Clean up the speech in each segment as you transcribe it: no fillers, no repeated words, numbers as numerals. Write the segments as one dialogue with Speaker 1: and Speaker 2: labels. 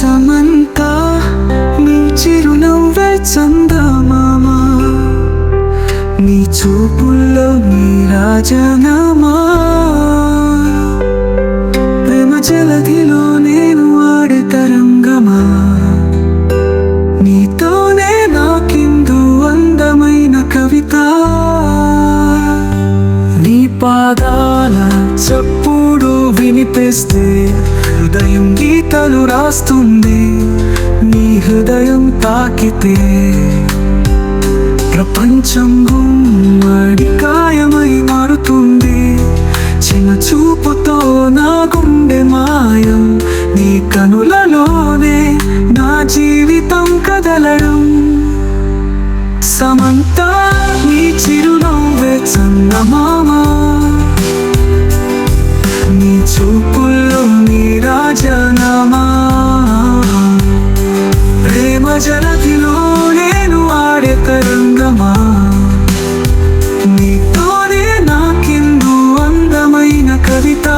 Speaker 1: సమంత నీ చిరునవ్వే చందమామ, నీ చూపుల్లో నీ రాజనామా, ప్రేమ జలధిలో నేను ఆడే తరంగమా, నీతోనే నాకిందు అందమైన కవిత. నీ పాదాల చప్పుడు వినిపిస్తే హృదయం గీతలు రాస్తుంది, నీ హృదయం తాకితే ప్రపంచం గుమ్మడి కాయమై మారుతుంది. చిన్న చూపుతో నా గుండె మాయం, నీ కనులలోనే నా జీవితం కదలడం. సమంత నీ చిరునవ్వే చందమామ, నీ చూపుల్లో నీ రాజనామా, ప్రేమ జలధిలో నేను ఆడే తరంగమా, నీతోనే నాకిందు అందమైన కవిత.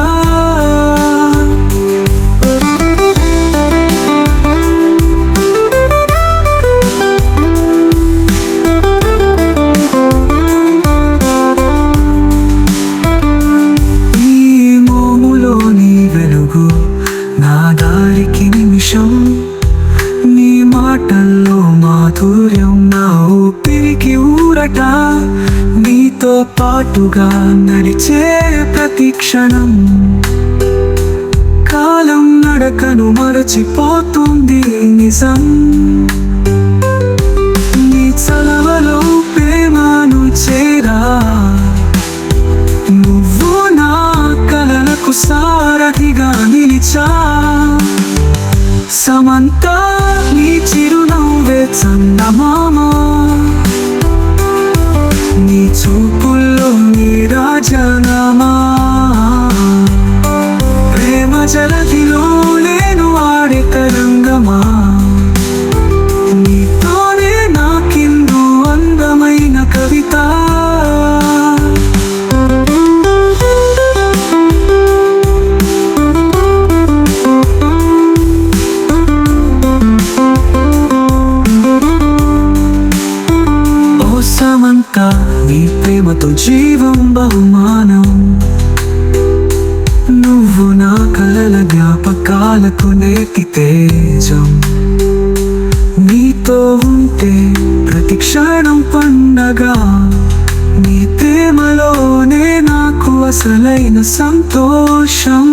Speaker 1: నా దారికి నిమిషం, నీ మాటల్లో మాధుర్యం, నా ఊపిరికి ఊరట, నీతో పాటుగా నడిచే ప్రతి క్షణం. కాలం నడకను మరచిపోతుంది నిజం, నీ చలవలో ప్రేమను చేరా, నువ్వు నా కలలకు సారథిగా నిలిచా. సమంత నీ చిరునవ్వే చందమామ, నీ చూపుల్లో నీ రాజనామా, ప్రేమ జలధిలో నేను ఆడే తరంగమా, నీతోనే నాకిందు అందమైన కవిత. సమంత నీ ప్రేమతో జీవం బహుమానం, నువ్వు నా కలల జ్ఞాపకాలకు నేటి తేజం. నీతో ఉంటే ప్రతి క్షణం పండగ, నీ ప్రేమలోనే నాకు అసలైన సంతోషం.